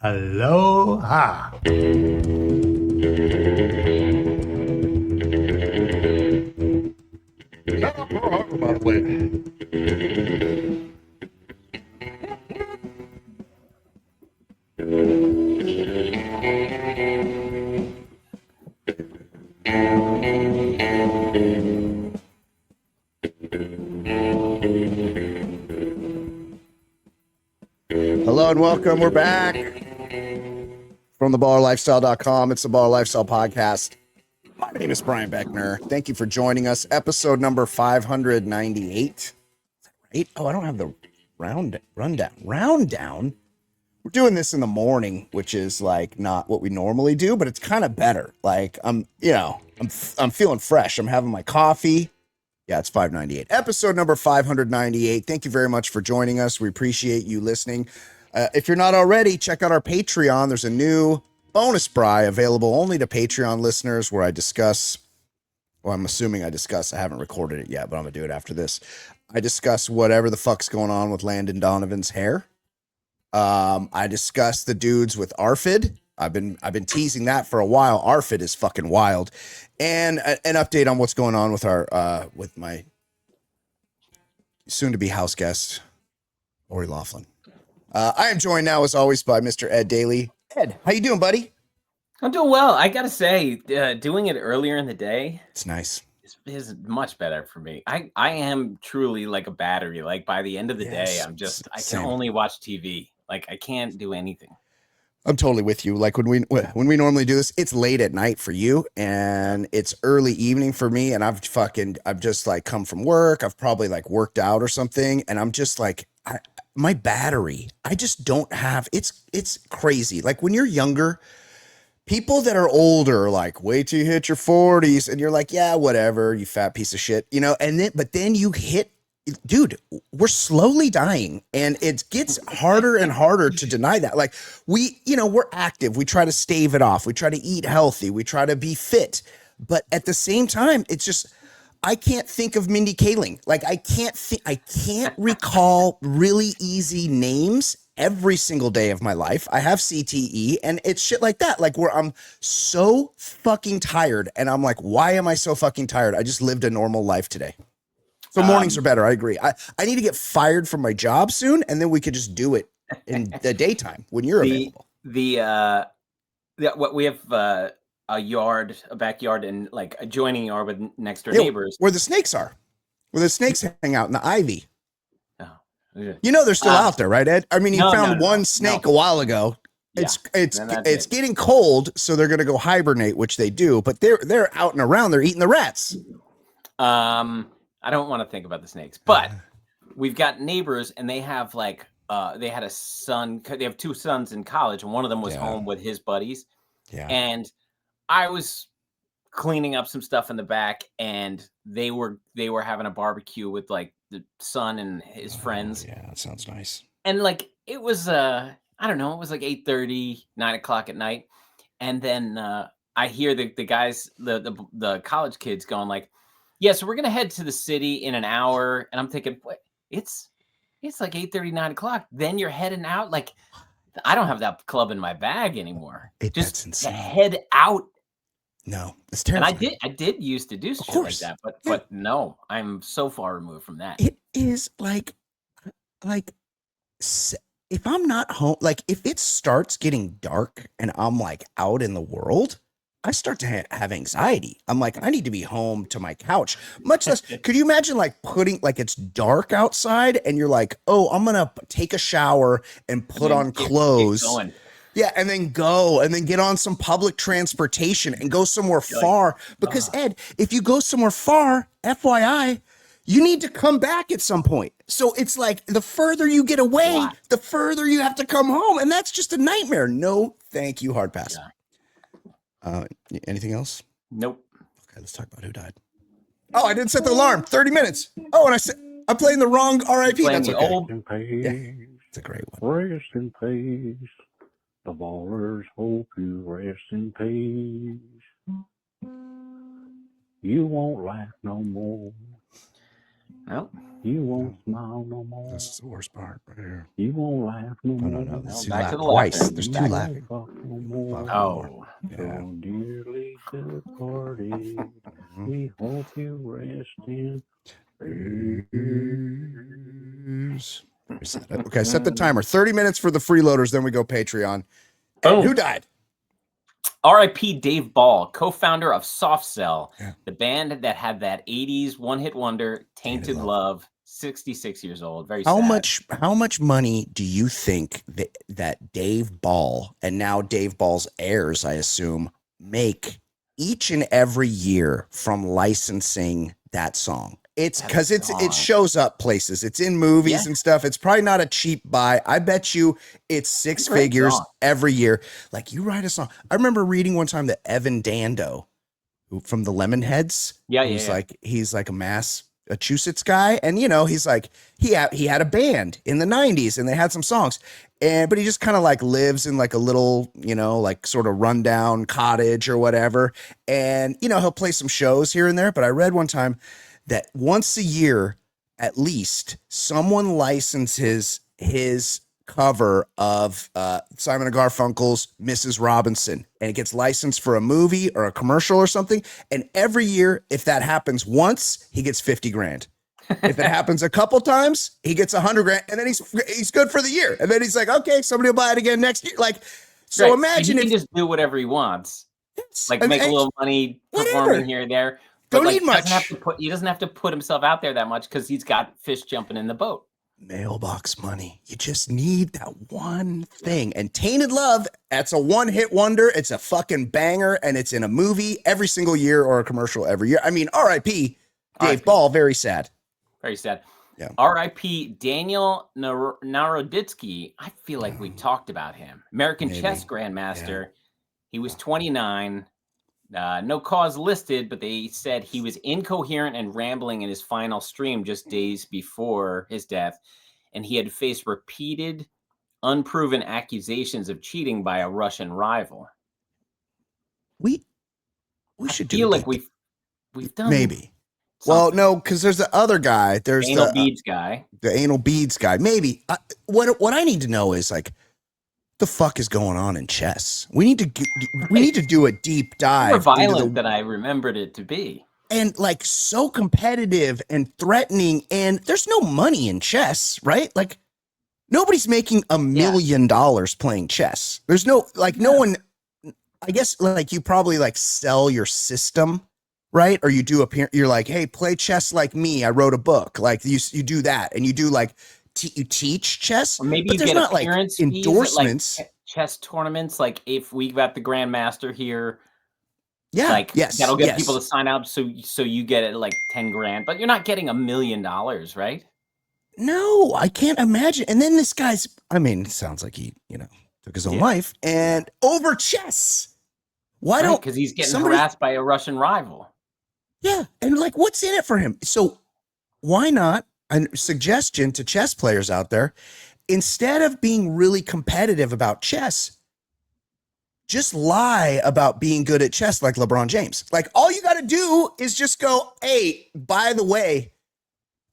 Aloha. By the way. Hello and welcome. We're back from theballerlifestyle.com. It's the Baller Lifestyle Podcast. My name is Brian Beckner. Thank you for joining us. Episode number 598. Right? Oh, I don't have the rundown. We're doing this in the morning, which is like not what we normally do, but it's kind of better. Like I'm feeling fresh. I'm having my coffee. Yeah, it's 598. Episode number 598. Thank you very much for joining us. We appreciate you listening. If you're not already, check out our Patreon. There's a new bonus bri available only to Patreon listeners where I discuss, well, I'm assuming I discuss, I haven't recorded it yet, but I'm going to do it after this. I discuss whatever the fuck's going on with Landon Donovan's hair. I discuss the dudes with ARFID. I've been teasing that for a while. ARFID is fucking wild. And an update on what's going on with our with my soon-to-be house guest, Lori Laughlin. I am joined now, as always, by Mr. Ed Daly. Ed, how you doing, buddy? I'm doing well. I gotta say, doing it earlier in the day, it's nice. Is much better for me. I am truly like a battery. Like by the end of the day, I'm just I can only watch TV. Like I can't do anything. I'm totally with you. Like when we normally do this, it's late at night for you and it's early evening for me. And I've just like come from work. I've probably like worked out or something. And I'm just like, my battery, I just don't have, it's crazy. Like when you're younger, people that are older are like, wait till you hit your 40s. And you're like, yeah, whatever, you fat piece of shit, but then you hit, dude, we're slowly dying and it gets harder and harder to deny that. Like we're active. We try to stave it off. We try to eat healthy. We try to be fit. But at the same time, it's just, I can't think of Mindy Kaling. Like I can't recall really easy names every single day of my life. I have CTE and it's shit like that. Like where I'm so fucking tired and I'm like, why am I so fucking tired? I just lived a normal life today. So mornings are better. I agree. I need to get fired from my job soon, and then we could just do it in the daytime when you're available. What we have a backyard, and like adjoining yard with next door neighbors. Where the snakes are. Where the snakes hang out in the ivy. Oh, yeah. They're still out there, right, Ed? I mean, he found one snake a while ago. Yeah, it's getting cold, so they're going to go hibernate, which they do. But they're out and around. They're eating the rats. I don't want to think about the snakes, but we've got neighbors and they have like, they had a son, they have two sons in college and one of them was home with his buddies. Yeah. And I was cleaning up some stuff in the back and they were having a barbecue with like the son and his friends. Yeah, that sounds nice. And like, it was, I don't know, it was like 8:30, 9 o'clock at night. And then, I hear the guys, the college kids going like, yeah, so we're going to head to the city in an hour. And I'm thinking, what? It's like 8:30, 9 o'clock. Then you're heading out. Like, I don't have that club in my bag anymore. That's insane. Head out. No, it's terrible. And I did used to do shit like that. But no, I'm so far removed from that. It is like if I'm not home, like if it starts getting dark and I'm like out in the world, I start to have anxiety. I'm like, I need to be home to my couch. Much less, could you imagine like putting, like it's dark outside and you're like, oh, I'm going to take a shower and put on clothes. Yeah, and then go and then get on some public transportation and go somewhere far. Because Ed, if you go somewhere far, FYI, you need to come back at some point. So it's like the further you get away, the further you have to come home. And that's just a nightmare. No, thank you. Hard pass. Yeah. Anything else? Nope. Okay, let's talk about who died. Oh, I didn't set the alarm. 30 minutes. Oh, and I'm playing the wrong RIP. That's okay. Yeah, it's a great one. Rest in peace. The ballers hope you rest in peace. You won't laugh no more. Well, You won't smile no more. This is the worst part right here. You won't laugh no No, more. no, no. This is Back to the twice. laughter. There's two You won't laughing. fuck no more. Fuck more. Oh, Yeah. So dearly departed, we hope you rest in peace. Reset it. Okay, set the timer. 30 minutes for the freeloaders, then we go Patreon. And Boom. who died? R.I.P. Dave Ball, co-founder of Soft Cell, Yeah. the band that had that 80s one-hit wonder, Tainted Love, 66 years old. Very sad. How much money do you think that Dave Ball and now Dave Ball's heirs, I assume, make each and every year from licensing that song? It's because it shows up places. It's in movies and stuff. It's probably not a cheap buy. I bet you it's six figures every year. Like, you write a song. I remember reading one time that Evan Dando, from the Lemonheads, he's like a Massachusetts guy, and he's like he had a band in the 90s, and they had some songs, but he just kind of like lives in like a little like sort of rundown cottage or whatever, and he'll play some shows here and there. But I read one time that once a year, at least, someone licenses his cover of Simon and Garfunkel's Mrs. Robinson, and it gets licensed for a movie or a commercial or something. And every year, if that happens once, he gets 50 grand. If it happens a couple times, he gets 100 grand, and then he's good for the year. And then he's like, okay, somebody will buy it again next year. Like, so imagine he can just do whatever he wants, like make a little money performing here and there. But Don't need much. He doesn't have to put himself out there that much because he's got fish jumping in the boat. Mailbox money. You just need that one thing. And Tainted Love, that's a one-hit wonder. It's a fucking banger, and it's in a movie every single year or a commercial every year. I mean, R.I.P. Dave Ball. Very sad. Very sad. Yeah. R.I.P. Daniel Naroditsky. I feel like we talked about him. American chess grandmaster. Yeah. He was 29. No cause listed, but they said he was incoherent and rambling in his final stream just days before his death, and he had faced repeated, unproven accusations of cheating by a Russian rival. We should feel like we've done maybe. Something. Well, no, because there's the other guy. There's the anal beads guy. The anal beads guy. Maybe. What I need to know is like, the fuck is going on in chess? We need to do a deep dive. More violent than I remembered it to be, and like so competitive and threatening. And there's no money in chess, right? Like nobody's making $1 million playing chess. There's no no one. I guess like you probably like sell your system, right? Or you do you're like, hey, play chess like me. I wrote a book. Like you do that, and you do like. You teach chess, or maybe but you get not like endorsements, like chess tournaments. Like if we got the grandmaster here, yes, that'll get people to sign up. So you get it like 10 grand, but you're not getting $1 million, right? No, I can't imagine. And then this guy's, I mean, it sounds like he, took his own life and over chess. Why don't? Because he's getting harassed by a Russian rival. Yeah, and like, what's in it for him? So why not? A suggestion to chess players out there, instead of being really competitive about chess, just lie about being good at chess like LeBron James. Like all you got to do is just go, hey, by the way,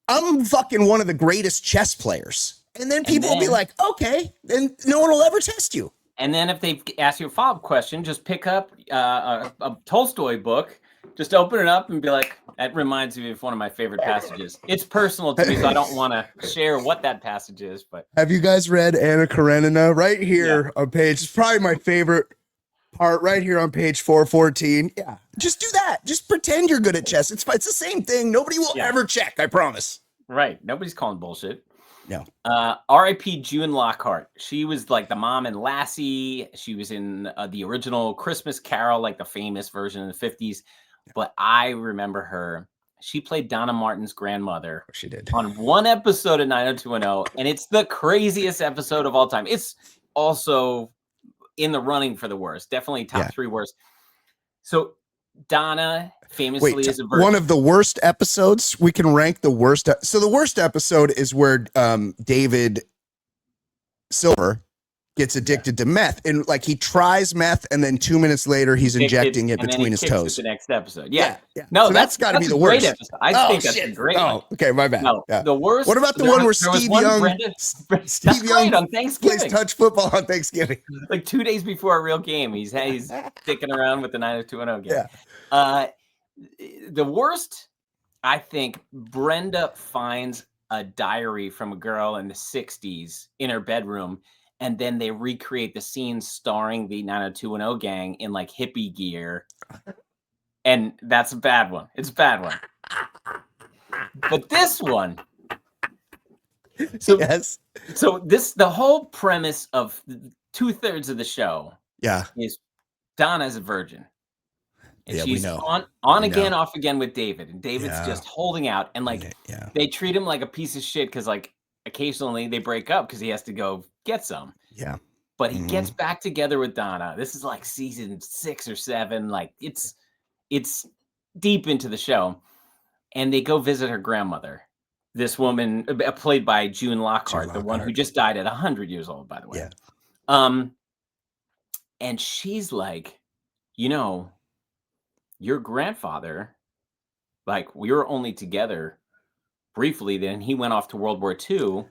I'm fucking one of the greatest chess players. And then people will be like, okay, then no one will ever test you. And then if they ask you a follow-up question, just pick up a Tolstoy book, just open it up and be like, that reminds me of one of my favorite passages. It's personal to me, so I don't want to share what that passage is. But have you guys read Anna Karenina? Right here on page, it's probably my favorite part right here on page 414. Yeah, just do that. Just pretend you're good at chess. It's the same thing. Nobody will ever check, I promise. Right. Nobody's calling bullshit. No. R.I.P. June Lockhart. She was like the mom in Lassie. She was in the original Christmas Carol, like the famous version in the 50s. But I remember her. She played Donna Martin's grandmother. She did. On one episode of 90210, and it's the craziest episode of all time. It's also in the running for the worst. Definitely top 3 worst. So Donna famously is a virgin. One of the worst episodes. We can rank the worst. So the worst episode is where David Silver gets addicted to meth, and like he tries meth, and then 2 minutes later he's injecting it and then between he his kicks it toes. the next episode. Yeah. Yeah. No, So that's got to be a the great worst. episode. I think that's a great one. Okay, my bad. No, Yeah. the worst. What about the there one where was Steve one Young? that's Steve great Young on plays Thanksgiving. touch football on Thanksgiving. Like 2 days before a real game, he's sticking around with the 90210 game. Yeah. The worst, I think, Brenda finds a diary from a girl in the 60s in her bedroom, and then they recreate the scene starring the 90210 gang in like hippie gear. And that's a bad one. It's a bad one. But this one. So, yes. So the whole premise of 2/3 of the show is Donna's a virgin. And she's we know. on again, off again with David. And David's just holding out. And like they treat him like a piece of shit because like occasionally they break up because he has to go get some. Yeah. But he gets back together with Donna. This is like season 6 or 7. Like it's deep into the show. And they go visit her grandmother. This woman played by June Lockhart, the one who just died at 100 years old, by the way. Yeah. And she's like, you know, your grandfather, like we were only together briefly, then he went off to World War II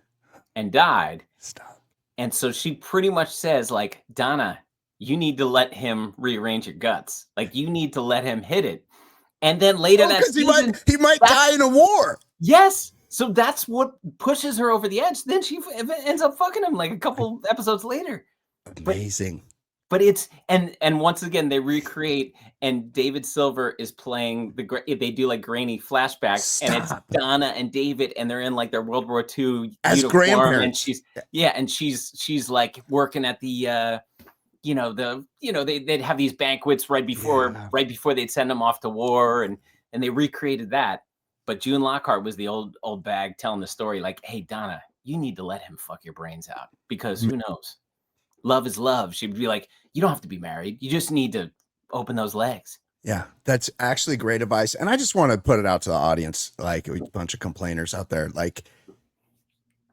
and died. Stop. And so she pretty much says, like, Donna, you need to let him rearrange your guts. Like, you need to let him hit it. And then later that season, he might die in a war. Yes. So that's what pushes her over the edge. Then she ends up fucking him like a couple episodes later. Amazing. But it's and once again they recreate, and David Silver is playing they do like grainy flashbacks. And it's Donna and David, and they're in like their World War II as uniform, grandparents. And she's like working at the they'd have these banquets right before they'd send them off to war, and they recreated that. But June Lockhart was the old bag telling the story like, hey Donna, you need to let him fuck your brains out, because who knows? Love is love. She'd be like, you don't have to be married. You just need to open those legs. Yeah, that's actually great advice. And I just want to put it out to the audience, like a bunch of complainers out there. Like,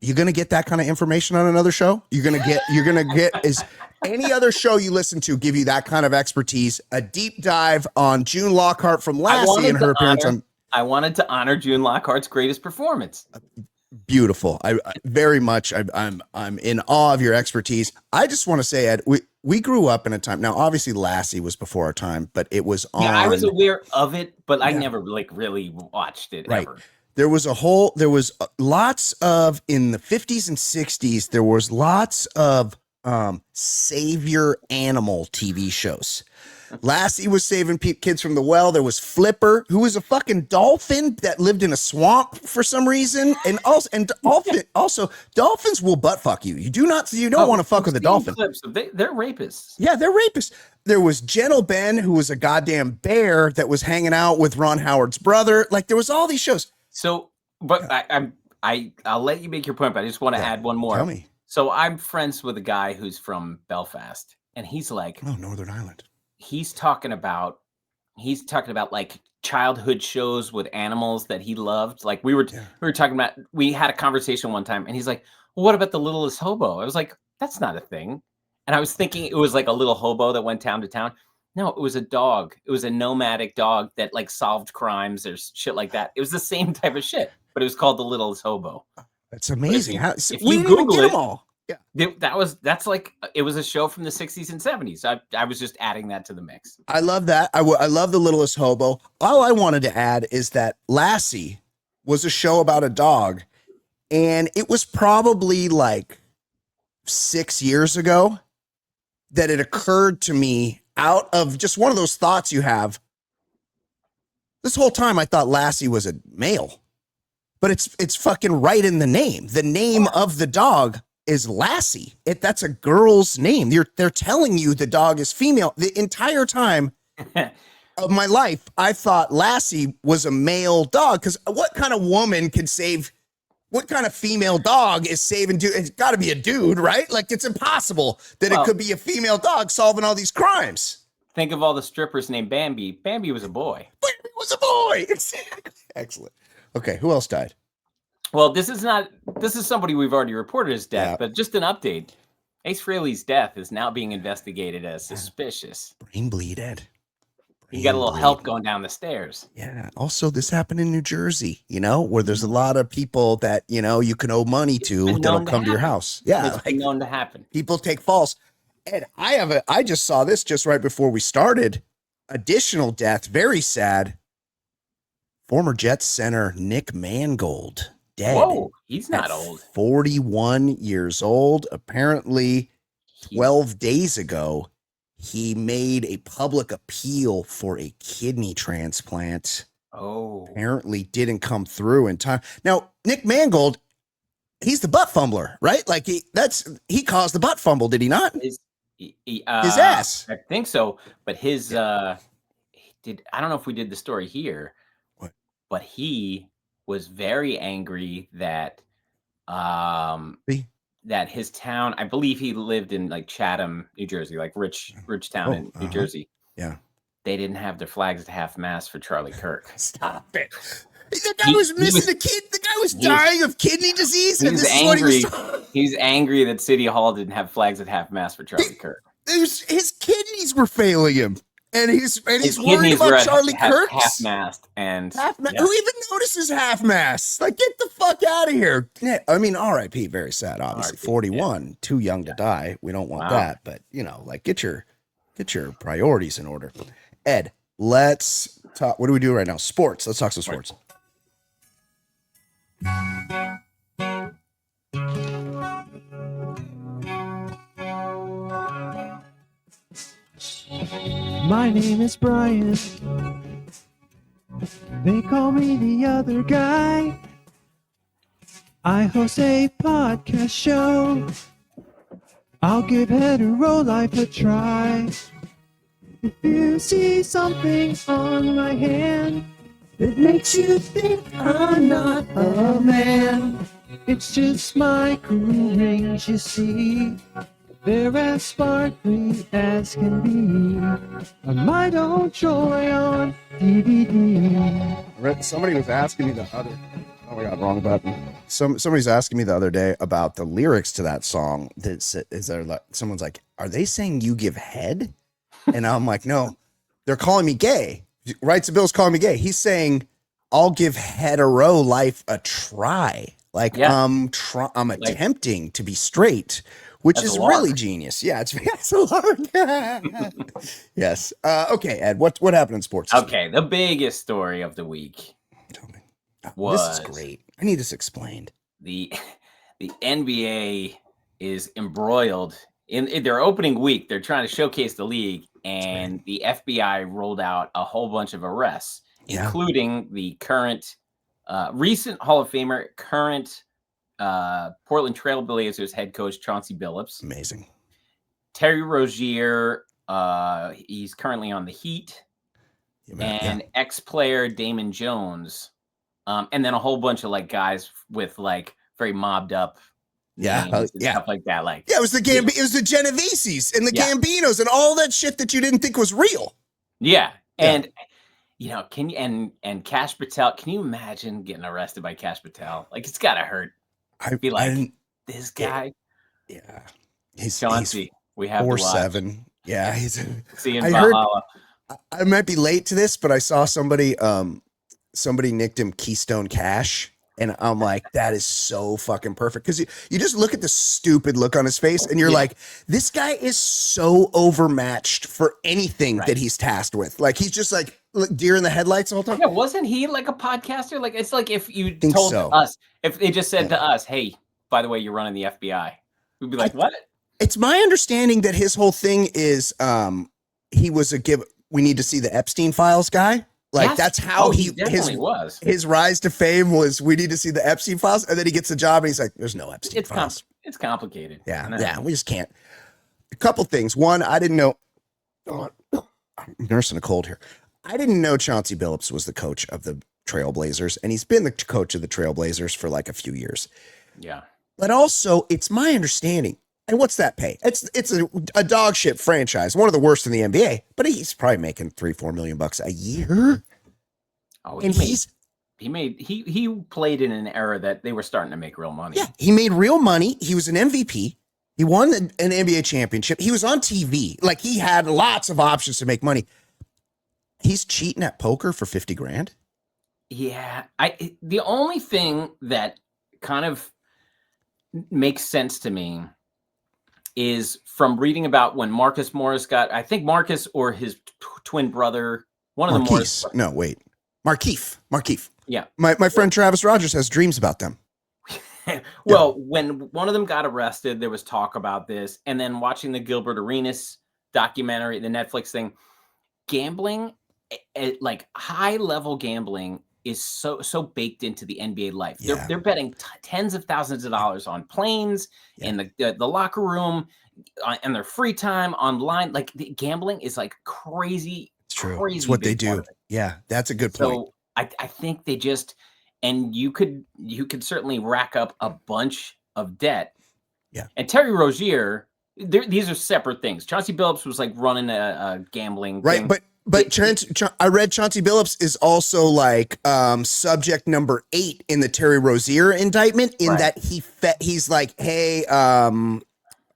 you're going to get that kind of information on another show? You're going to get is any other show you listen to give you that kind of expertise? A deep dive on June Lockhart from Lassie and her appearance on. I wanted to honor June Lockhart's greatest performance. Beautiful. I very much. I'm in awe of your expertise. I just want to say, Ed, we grew up in a time. Now, obviously, Lassie was before our time, but it was on. Yeah, I was aware of it, but I never like really watched it ever. There was lots of in the 50s and 60s. There was lots of savior animal TV shows. Lassie was saving kids from the well. There was Flipper, who was a fucking dolphin that lived in a swamp for some reason, and also dolphins will butt fuck you. You don't want to fuck with a dolphin. They're rapists. Yeah, they're rapists. There was Gentle Ben, who was a goddamn bear that was hanging out with Ron Howard's brother. Like, there was all these shows. So, but I'll let you make your point, but I just want to add one more. Tell me. So I'm friends with a guy who's from Belfast, and he's like, Northern Ireland. He's talking about like childhood shows with animals that he loved. Like we were talking about, we had a conversation one time, and he's like, well, what about the littlest hobo? I was like, that's not a thing. And I was thinking it was like a little hobo that went town to town. No, it was a dog. It was a nomadic dog that like solved crimes or shit like that. It was the same type of shit, but it was called the littlest hobo. That's amazing. If you Google it, all. Yeah, that's like it was a show from the 60s and 70s. I was just adding that to the mix. I love that. I love the littlest hobo. All I wanted to add is that Lassie was a show about a dog, and it was probably like 6 years ago that it occurred to me, out of just one of those thoughts you have. This whole time I thought Lassie was a male, but it's fucking right in the name. The name of the dog is Lassie. That's a girl's name. They're telling you the dog is female. The entire time of my life, I thought Lassie was a male dog, because what kind of woman can save? What kind of female dog is saving dude? It's got to be a dude, right? Like, it's impossible that it could be a female dog solving all these crimes. Think of all the strippers named Bambi. Bambi was a boy. Bambi was a boy. Exactly. Excellent. Okay, who else died? Well, this is somebody we've already reported as death, but just an update. Ace Frehley's death is now being investigated as suspicious. Brain bleed, Ed. You got a Brain little bleed. help going down the stairs. Yeah. Also, this happened in New Jersey, where there's a lot of people that, you can owe money to been that'll known to come to your happen. house. Yeah. It's been known to happen. People take falls. And I just saw this just right before we started. Additional death, very sad. Former Jets center Nick Mangold, dead. Whoa, he's not at old. 41 years old. Apparently, 12 days ago, he made a public appeal for a kidney transplant. Oh. Apparently didn't come through in time. Now, Nick Mangold, he's the butt fumbler, right? Like he caused the butt fumble, did he not? His ass. I think so, but his I don't know if we did the story here. What? But he was very angry that that his town, I believe he lived in like Chatham, New Jersey, like rich town in New Jersey. Yeah. They didn't have their flags at half mast for Charlie Kirk. Stop it. The guy was missing a kid. The guy was dying of kidney disease. He was angry. He's angry that City Hall didn't have flags at half mast for Charlie Kirk. His kidneys were failing him. And he's worried about Charlie Kirk's half mast and who even notices half mast? Like, get the fuck out of here. I mean, R.I.P. Very sad, obviously. 41, too young to die. We don't want that, but like get your priorities in order. Ed, let's talk. What do we do right now? Sports. Let's talk some sports. My name is Brian. They call me the other guy. I host a podcast show. I'll give hetero life a try. If you see something on my hand that makes you think I'm not a man, it's just my cool rings, you see. They're as sparkly as can be. I might own Troy on DVD. Somebody was asking me the other. Oh my God, wrong button. Somebody's asking me the other day about the lyrics to that song. Someone's like, "Are they saying you give head?" And I'm like, "No, they're calling me gay." Rights of Bill's calling me gay. He's saying, "I'll give hetero life a try." Like I'm attempting to be straight. Which is really genius. Yeah, it's a lark. Yes. Okay, Ed, what happened in sports? Okay, the biggest story of the week this is great. I need this explained. The NBA is embroiled in their opening week. They're trying to showcase the league, and the FBI rolled out a whole bunch of arrests, including the current, recent Hall of Famer, current Portland Trail Blazers head coach Chauncey Billups. Amazing. Terry Rozier, he's currently on the Heat. And ex-player Damon Jones. And then a whole bunch of like guys with like very mobbed up names and stuff like that. Like it was the it was the Genoveses and the Gambinos and all that shit that you didn't think was real. Yeah. And can you and Cash Patel, can you imagine getting arrested by Cash Patel? Like it's gotta hurt. I'd be like, this guy. Yeah. He's Chauncey. We have 4'7". Yeah. See you in Valhalla. I might be late to this, but I saw somebody nicked him Keystone Cash. And I'm like, that is so fucking perfect. Because you just look at the stupid look on his face and you're like, this guy is so overmatched for anything that he's tasked with. Like, he's just like deer in the headlights the whole time. Yeah, wasn't he like a podcaster? Like, it's like if you told us, if they just said to us, hey, by the way, you're running the FBI. We'd be like, what? It's my understanding that his whole thing is he was we need to see the Epstein files guy. Like that's how he was. His rise to fame was we need to see the Epstein files, and then he gets the job and he's like, "There's no Epstein files." It's complicated. Yeah, we just can't. A couple things. One, I didn't know. I'm nursing a cold here. I didn't know Chauncey Billups was the coach of the Trailblazers, and he's been the coach of the Trailblazers for like a few years. Yeah, but also it's my understanding. And what's that pay? It's a dog shit franchise, one of the worst in the NBA. But he's probably making $3-4 million a year. Oh, and he played in an era that they were starting to make real money. Yeah, he made real money. He was an MVP. He won an NBA championship. He was on TV. Like, he had lots of options to make money. He's cheating at poker for 50 grand. Yeah. The only thing that kind of makes sense to me is from reading about when Marcus Morris I think Marcus or his twin brother, one of the Morris. No, wait. Markeith. Yeah. My friend Travis Rogers has dreams about them. Well, when one of them got arrested, there was talk about this. And then watching the Gilbert Arenas documentary, the Netflix thing, gambling, like high-level gambling is so baked into the NBA life. Yeah. They're betting tens of thousands of dollars on planes, in the locker room, and their free time online. Like, the gambling is like crazy. It's true. Crazy it's what they big part do. of it. Yeah, that's a good point. So I think they just, and you could certainly rack up a bunch of debt. Yeah. And Terry Rozier, these are separate things. Chauncey Billups was like running a gambling right, thing. But I read Chauncey Billups is also like subject number 8 in the Terry Rozier indictment in that he's like, hey,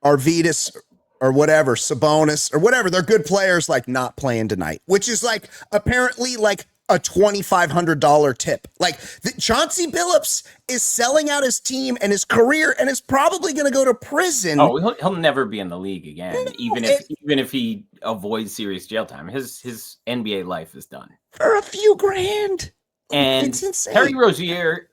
Arvydas or whatever, Sabonis or whatever, they're good players, like not playing tonight, which is like apparently like a $2,500 tip. Like Chauncey Billups is selling out his team and his career and is probably going to go to prison. Oh, he'll never be in the league again, even if he avoids serious jail time. His NBA life is done for a few grand. And it's insane. Terry Rozier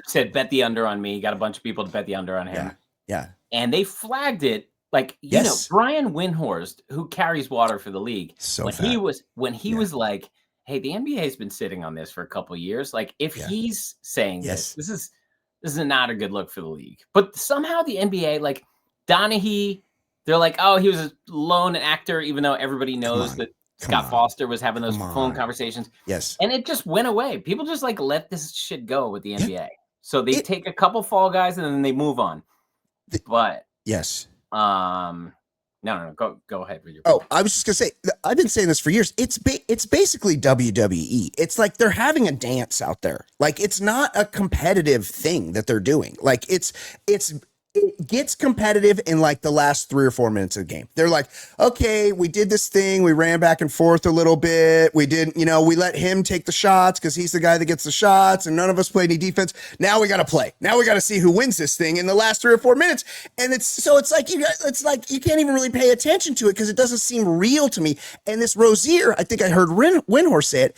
said, bet the under on me. Got a bunch of people to bet the under on him. Yeah. And they flagged it. Like, you know, Brian Windhorst, who carries water for the league, when he was like, hey, the NBA has been sitting on this for a couple of years. Like, if he's saying this is not a good look for the league. But somehow the NBA, like Donaghy, they're like, oh, he was a lone actor, even though everybody knows that Scott Foster was having those phone conversations. Yes. And it just went away. People just like let this shit go with the NBA. So they take a couple fall guys and then they move on. But no, go ahead with your point. I was just gonna say, I've been saying this for years. It's basically WWE. It's like they're having a dance out there. Like, it's not a competitive thing that they're doing. Like, it gets competitive in like the last 3 or 4 minutes of the game. They're like, okay, we did this thing. We ran back and forth a little bit. We didn't, we let him take the shots because he's the guy that gets the shots and none of us play any defense. Now we got to play. Now we got to see who wins this thing in the last 3 or 4 minutes. And it's like you can't even really pay attention to it because it doesn't seem real to me. And this Rozier, I think I heard Windhorst say it.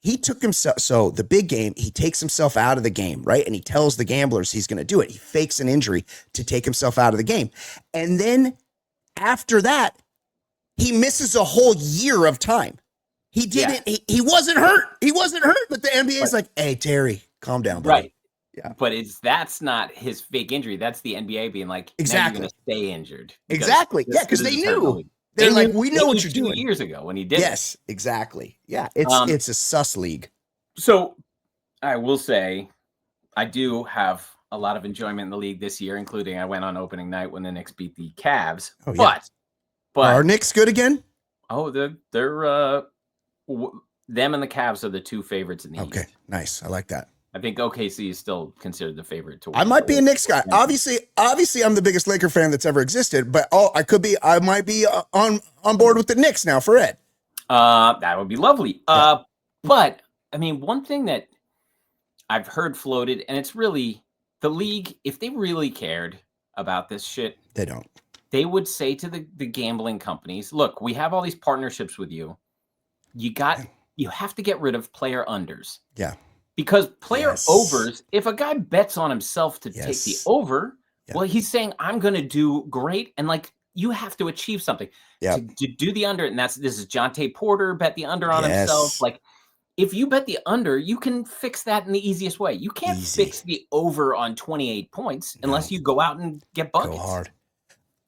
He took himself, so the big game, he takes himself out of the game, right? And he tells the gamblers he's going to do it. He fakes an injury to take himself out of the game. And then after that, he misses a whole year of time. He didn't, he wasn't hurt. He wasn't hurt, but the NBA is like, hey, Terry, calm down, buddy. Right. Yeah. But that's not his fake injury. That's the NBA being like, exactly, you're going to stay injured. Exactly. Because they knew. They're like, we know what you're doing. 2 years ago when he did. Yes, exactly. Yeah, it's a sus league. So I will say, I do have a lot of enjoyment in the league this year, including I went on opening night when the Knicks beat the Cavs. Oh, yeah. But are Knicks good again? Oh, they're them and the Cavs are the 2 favorites in the East. Okay, nice. I like that. I think OKC is still considered the favorite to win. I might be a Knicks guy. Obviously, I'm the biggest Laker fan that's ever existed. But I might be on board with the Knicks now for Ed. That would be lovely. But I mean, one thing that I've heard floated, and it's really the league. If they really cared about this shit, they don't. They would say to the gambling companies, "Look, we have all these partnerships with you. You have to get rid of player unders." Yeah. Because player overs, if a guy bets on himself to take the over, well, he's saying, I'm going to do great. And like, you have to achieve something to do the under. And this is Jonte Porter bet the under on himself. Like, if you bet the under, you can fix that in the easiest way. You can't fix the over on 28 points unless you go out and get buckets. Go hard.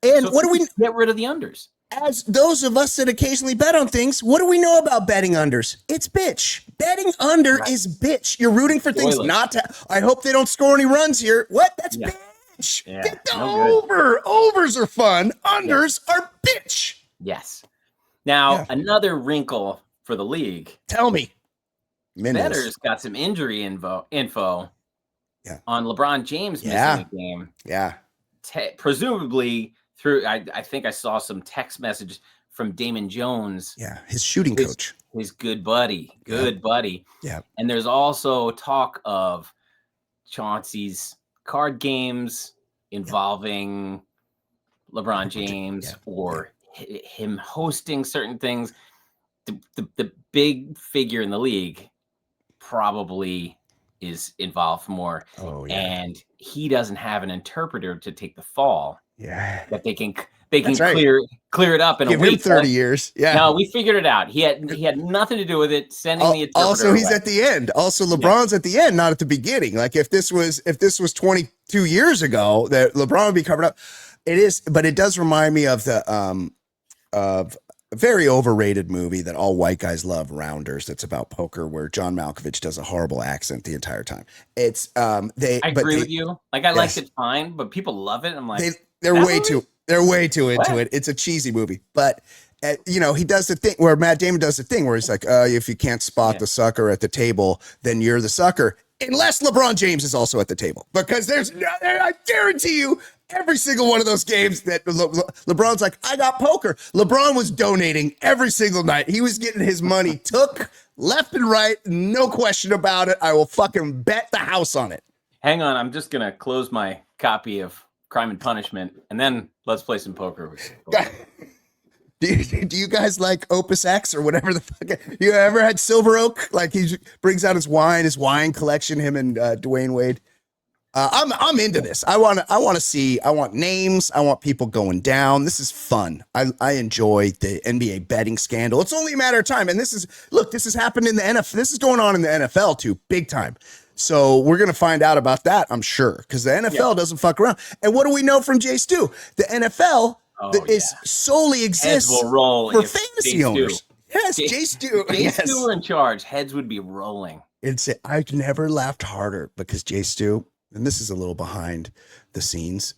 And what do we get rid of the unders? As those of us that occasionally bet on things, what do we know about betting unders? It's bitch. Betting under is bitch. You're rooting for things not to. I hope they don't score any runs here. What? That's bitch. Yeah, get the over. Overs are fun. Unders are bitch. Yes. Now, another wrinkle for the league. Tell me. Bettors got some injury info on LeBron James missing a game. Yeah. Presumably I think I saw some text message from Damon Jones. Yeah, his shooting coach. His good buddy. Yeah. And there's also talk of Chauncey's card games involving LeBron James or him hosting certain things. The big figure in the league probably is involved more. Oh, yeah. And he doesn't have an interpreter to take the fall. Yeah. That they can That's right. clear it up in Give a week. him 30 years. Yeah. No, we figured it out. He had nothing to do with it. Sending the interpreter. Also, he's away. at the end. Also, LeBron's at the end, not at the beginning. Like if this was 22 years ago, that LeBron would be covered up. It is, but it does remind me of the of a very overrated movie that all white guys love, Rounders. That's about poker, where John Malkovich does a horrible accent the entire time. It's I agree with you. Like I liked it fine, but people love it. I'm like they're way too into it. It's a cheesy movie, but he does the thing where Matt Damon does the thing where he's like, if you can't spot the sucker at the table, then you're the sucker. Unless LeBron James is also at the table, because I guarantee you, every single one of those games that LeBron's like, I got poker. LeBron was donating every single night. He was getting his money took left and right. No question about it. I will fucking bet the house on it. Hang on. I'm just going to close my copy of Crime and Punishment, and then let's play some poker. Do you guys like Opus X or whatever the fuck? You ever had Silver Oak? Like he brings out his wine collection, him and Dwayne Wade. I'm into this. I want to see. I want names. I want people going down. This is fun. I enjoy the NBA betting scandal. It's only a matter of time. And this has happened in the NFL. This is going on in the NFL too, big time. So we're going to find out about that, I'm sure, because the NFL doesnn't fuck around. And what do we know from Jay Stu? The NFL solely exists for fantasy owners. Yes, Jay Stu. Jay Stu were in charge. Heads would be rolling. I've never laughed harder because Jay Stu, and this is a little behind the scenes,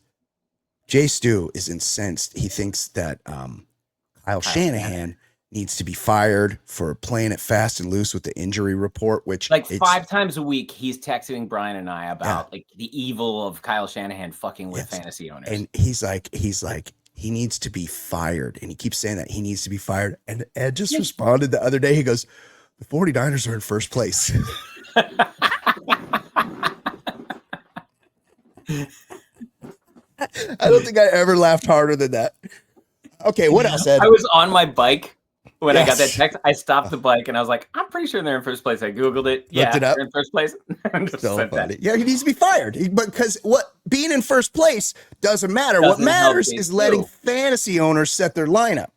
Jay Stu is incensed. He thinks that Kyle Shanahan needs to be fired for playing it fast and loose with the injury report, which like 5 times a week he's texting Brian and I about like the evil of Kyle Shanahan fucking with fantasy owners. And he's like he needs to be fired, and he keeps saying that he needs to be fired. And Ed just responded the other day. He goes, the 49ers are in first place. I don't think I ever laughed harder than that. Okay, what else, Ed? I was on my bike when I got that text. I stopped the bike and I was like, I'm pretty sure they're in first place. I Googled it. Looked it up. They're in first place. So funny. Yeah, he needs to be fired. Because being in first place doesn't matter. What matters is letting fantasy owners set their lineup.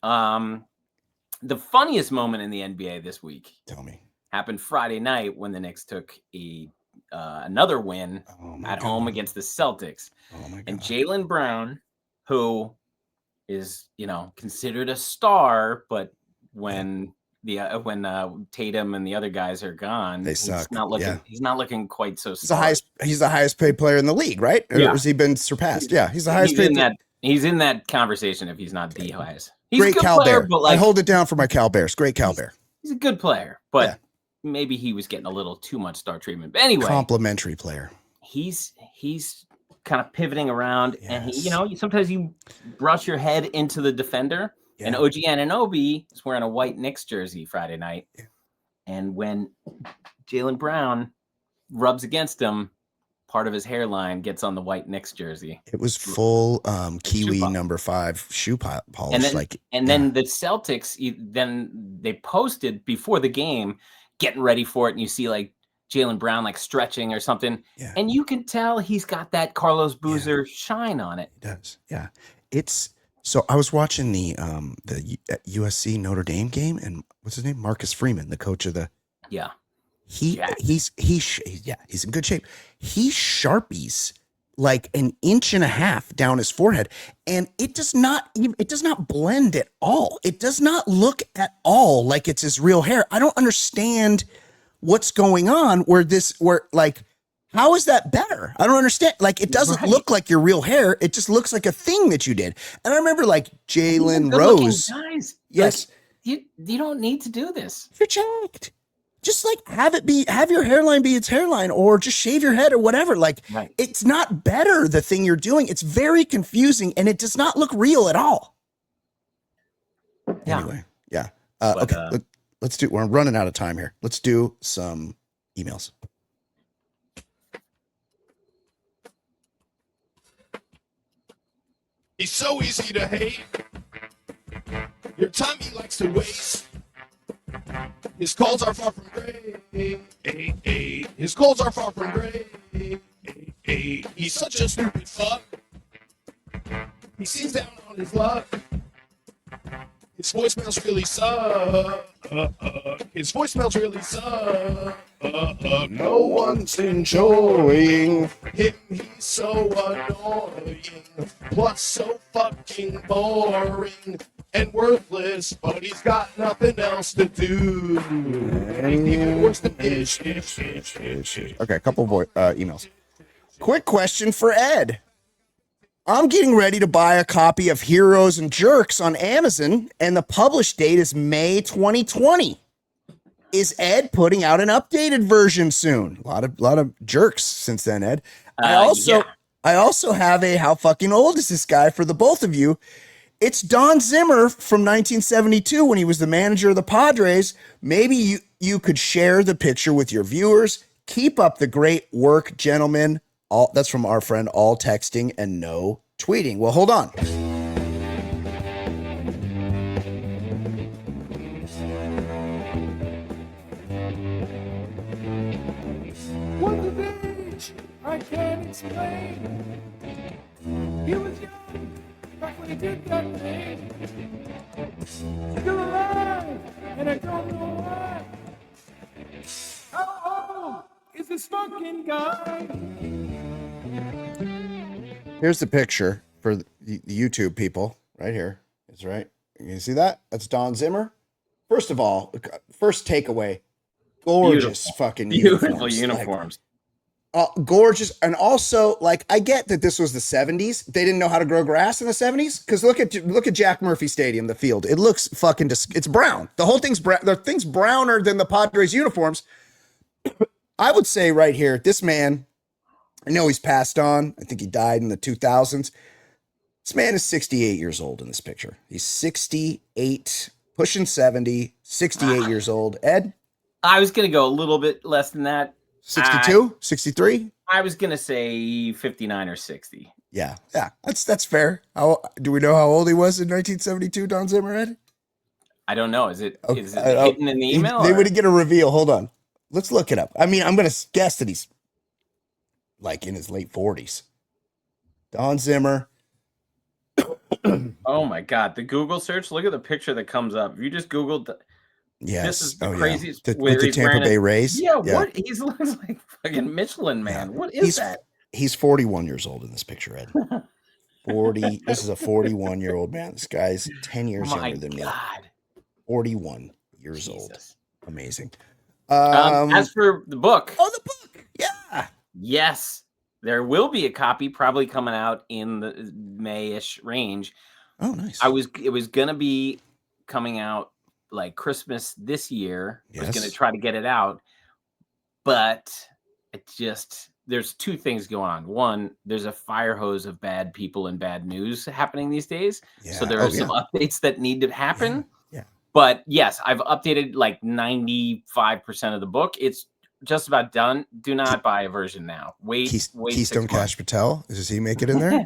The funniest moment in the NBA this week, tell me, happened Friday night when the Knicks took another win at home against the Celtics. Oh my God. And Jalen Brown, who is considered a star, but when Tatum and the other guys are gone, they suck. He's not looking quite so. He's the highest paid player in the league, right? Or has he been surpassed? He's the highest paid. He's in that conversation if he's not the highest. He's great a good Cal player, Bear. but like, I hold it down for my Cal Bears. Great Cal Bear. He's a good player, but maybe he was getting a little too much star treatment. But anyway, complimentary player. He's kind of pivoting around, and sometimes you brush your head into the defender. And OG Anunoby is wearing a white Knicks jersey Friday night, and when Jalen Brown rubs against him, part of his hairline gets on the white Knicks jersey. It was full Kiwi number 5 shoe polish. And then the Celtics, they posted before the game, getting ready for it, and you see like Jalen Brown like stretching or something, and you can tell he's got that Carlos Boozer shine on it. It does, So I was watching the USC Notre Dame game, and what's his name? Marcus Freeman, the coach of the. He's in good shape. He Sharpies like 1.5 inches down his forehead, and it does not blend at all. It does not look at all like it's his real hair. I don't understand what's going on how is that better? I don't understand. Like, it doesn't look like your real hair. It just looks like a thing that you did. And I remember like Jalen Rose. Guys. Yes. Like, you don't need to do this. You're jacked. just like have your hairline be its hairline, or just shave your head or whatever. Like, Right. it's not better, the thing you're doing. It's very confusing and it does not look real at all. Yeah. Anyway, yeah. But, Okay, let's do, we're running out of time here. Let's do some emails. He's so easy to hate. Your time he likes to waste. His calls are far from great. His calls are far from great. He's such a stupid fuck. He seems down on his luck. His voicemails really suck. His voicemails really suck. No one's enjoying him. He's so annoying. Plus so fucking boring and worthless. But he's got nothing else to do. Even worse than ish. Okay, a couple of emails. Quick question for Ed. I'm getting ready to buy a copy of Heroes and Jerks on Amazon, and the published date is May 2020. Is Ed putting out an updated version soon? A lot of jerks since then, Ed. I also have a how fucking old is this guy for the both of you. It's Don Zimmer from 1972 when he was the manager of the Padres. Maybe you could share the picture with your viewers. Keep up the great work, gentlemen. That's from our friend, all texting and no tweeting. Well, hold on. What's his age? I can't explain. He was young back when he did that thing. Still alive, and I don't know why. How old is this fucking guy? Here's the picture for the YouTube people right here. It's right. You see that? That's Don Zimmer. First of all, first takeaway, gorgeous fucking beautiful uniforms. Gorgeous. And also, like, I get that this was the 70s. They didn't know how to grow grass in the 70s. Because look at Jack Murphy Stadium, the field. It looks fucking it's brown. The whole thing's brown. The thing's browner than the Padres uniforms. I would say right here, this man, I know he's passed on. I think he died in the 2000s. This man is 68 years old in this picture. He's 68, pushing 70, 68 years old. Ed? I was going to go a little bit less than that. 62, 63? I was going to say 59 or 60. Yeah, that's fair. Do we know how old he was in 1972, Don Zimmer, Ed? I don't know. Is it hidden in the email? They would get a reveal. Hold on. Let's look it up. I mean, I'm going to guess that he's like in his late 40s. Don Zimmer. Oh my God. The Google search. Look at the picture that comes up. If you just Googled Yes. This is the craziest. Yeah. With the Tampa Bay Rays. Yeah, what? He looks like fucking Michelin Man. Yeah. What is that? He's 41 years old in this picture, Ed. 40. This is a 41-year-old man. This guy's 10 years younger than me. 41 years old. Amazing. As for the book. Oh, the book. Yeah. Yes. There will be a copy probably coming out in the May-ish range. Oh, nice. It was going to be coming out like Christmas this year. Yes. I was going to try to get it out, but there's two things going on. One, there's a fire hose of bad people and bad news happening these days. Yeah. So there are some updates that need to happen. Yeah. But yes, I've updated like 95% of the book. It's just about done. Do not buy a version now. Wait. Keystone Cash Patel. Does he make it in there?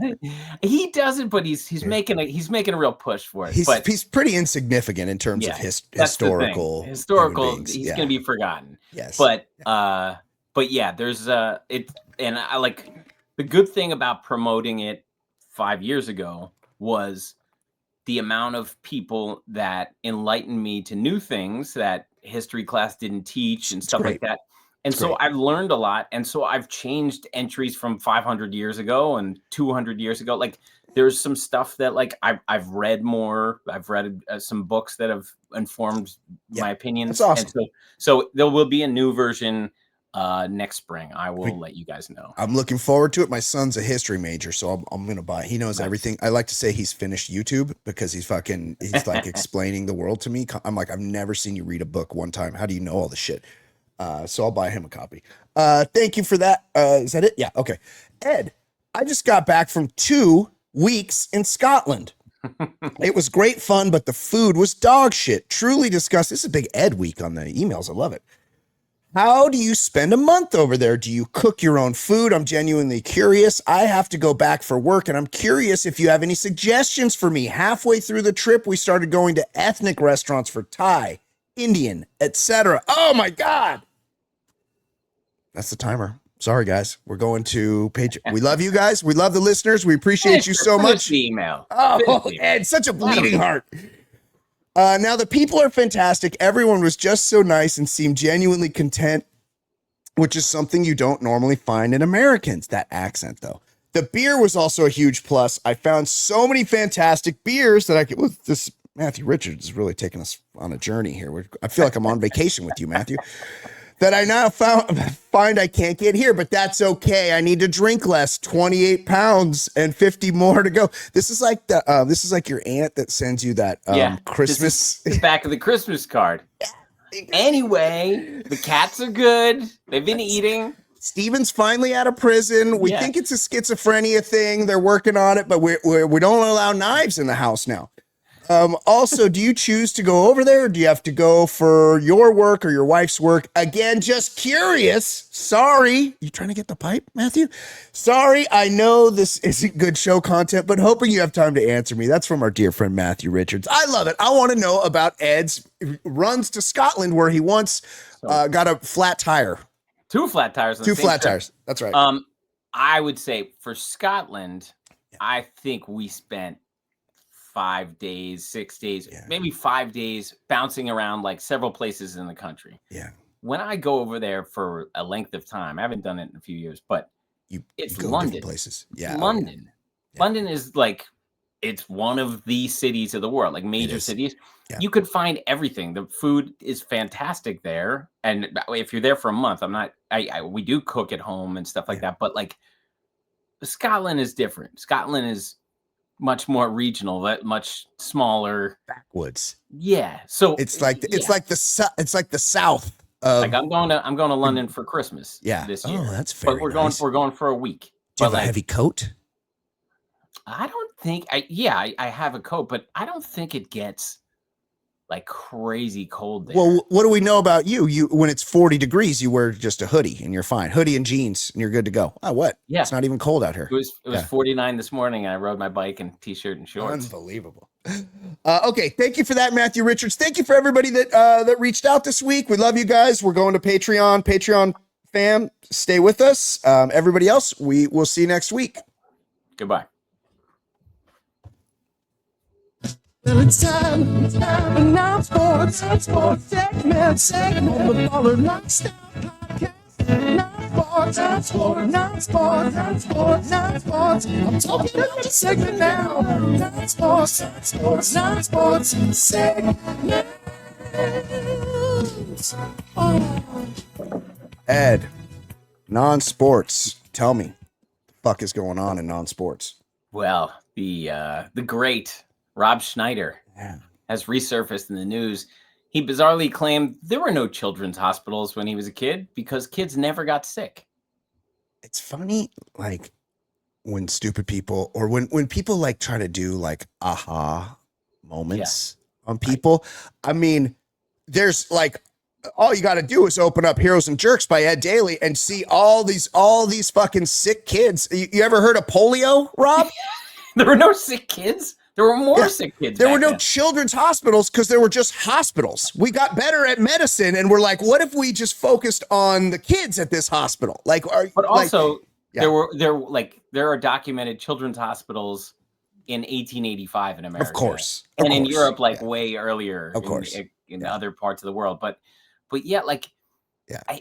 He doesn't, but he's making a real push for it. He's pretty insignificant in terms of historical. He's going to be forgotten. Yes. But yeah, there's and I like the good thing about promoting it 5 years ago was the amount of people that enlightened me to new things that history class didn't teach and stuff like that. And so I've learned a lot. And so I've changed entries from 500 years ago and 200 years ago. Like there's some stuff that like I've read more. I've read some books that have informed my opinions. That's awesome. And so there will be a new version next spring. I will let you guys know. I'm looking forward to it. My son's a history major, so I'm going to buy it. He knows everything. I like to say he's finished YouTube because he's like explaining the world to me. I'm like, I've never seen you read a book one time. How do you know all this shit? So I'll buy him a copy. Thank you for that. Is that it? Yeah. Okay. Ed, I just got back from 2 weeks in Scotland. It was great fun, but the food was dog shit. Truly disgusting. This is a big Ed week on the emails. I love it. How do you spend a month over there? Do you cook your own food? I'm genuinely curious. I have to go back for work, and I'm curious if you have any suggestions for me. Halfway through the trip, we started going to ethnic restaurants for Thai, Indian, etc. Oh my God. That's the timer. Sorry, guys. We're going to page. We love you guys. We love the listeners. We appreciate you so much. The email. Oh, Ed, such a bleeding heart. Now, the people are fantastic. Everyone was just so nice and seemed genuinely content, which is something you don't normally find in Americans. That accent, though. The beer was also a huge plus. I found so many fantastic beers that I could. Well, this Matthew Richards is really taking us on a journey here. I feel like I'm on vacation with you, Matthew. That I now find I can't get here, but that's okay. I need to drink less. 28 pounds and 50 more to go. This is like your aunt that sends you that Christmas. This is the back of the Christmas card. Anyway, the cats are good. They've been eating. Steven's finally out of prison. We think it's a schizophrenia thing. They're working on it, but we don't allow knives in the house now. Also, do you choose to go over there, or do you have to go for your work or your wife's work? Again, just curious. Sorry. You trying to get the pipe, Matthew? Sorry, I know this isn't good show content, but hoping you have time to answer me. That's from our dear friend, Matthew Richards. I love it. I want to know about Ed's runs to Scotland, where he once got a flat tire. 2 flat tires. Two flat tires. That's right. I would say for Scotland, I think we spent 5 days, 6 days, maybe 5 days bouncing around like several places in the country. Yeah. When I go over there for a length of time, I haven't done it in a few years, but it's London. Places. Yeah. London. Yeah. London is like, it's one of the cities of the world, like major cities. Yeah. You could find everything. The food is fantastic there. And if you're there for a month, we do cook at home and stuff like that. But like Scotland is different. Scotland is much more regional, much smaller, backwoods. Yeah, so it's like the South. Like I'm going to London for Christmas. This year. Oh, that's fair. But we're going for a week. Do you have a heavy coat? I don't think I have a coat, but I don't think it gets like crazy cold there. Well, what do we know about you? You when it's 40 degrees, you wear just a hoodie and you're fine. Hoodie and jeans and you're good to go. Oh, what? Yeah. It's not even cold out here. It was 49 this morning and I rode my bike in t-shirt and shorts. Unbelievable. Okay, thank you for that, Matthew Richards. Thank you for everybody that reached out this week. We love you guys. We're going to Patreon fam. Stay with us. Everybody else, we will see you next week. Goodbye. Well, it's time for now sports segment, the Baller Lifestyle Podcast. Non-sports. I'm talking about the segment now. Non-sports segment. Ed, non-sports. Tell me, what the fuck is going on in non-sports? Well, the great Rob Schneider has resurfaced in the news. He bizarrely claimed there were no children's hospitals when he was a kid because kids never got sick. It's funny, like when stupid people or when people like try to do like aha moments on people. I mean, there's like all you got to do is open up Heroes and Jerks by Ed Daly and see all these fucking sick kids. You ever heard of polio, Rob? There were no sick kids. There were more sick kids. There were no children's hospitals because there were just hospitals. We got better at medicine, and we're like, what if we just focused on the kids at this hospital? Like, but also there are documented children's hospitals in 1885 in America, of course, and in Europe, way earlier, of course, in other parts of the world. But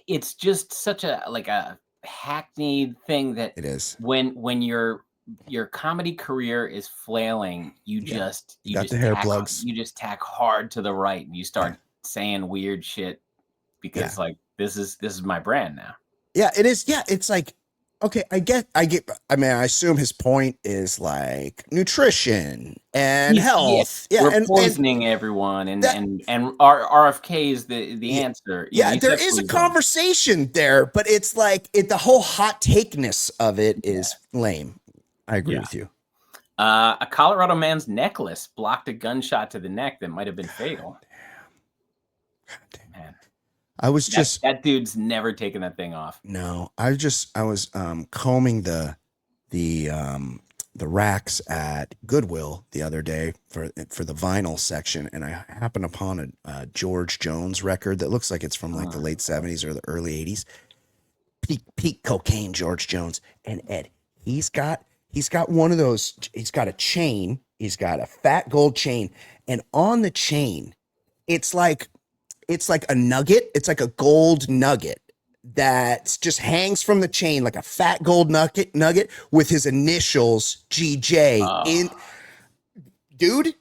it's just such a hackneyed thing that it is when your comedy career is flailing, you just tack hard to the right and you start saying weird shit because this is my brand now. Yeah, it is. Yeah, it's like okay, I get. I mean, I assume his point is like nutrition and health. Yeah, we're and poisoning everyone, and that- RFK is the answer. You know, yeah, he's there that's is what a he's doing. conversation there, but it's like the whole hot takeness of it is lame. I agree with you. A Colorado man's necklace blocked a gunshot to the neck that might have been fatal. Man, I was just that dude's never taken that thing off. no. I was combing the racks at Goodwill the other day for the vinyl section, and I happened upon a George Jones record that looks like it's from like the late 70s or the early 80s. Peak cocaine George Jones. And Ed, he's got one of those. He's got a chain. He's got a fat gold chain, and on the chain, it's like a nugget. It's like a gold nugget that just hangs from the chain like a fat gold nugget with his initials GJ in. Dude,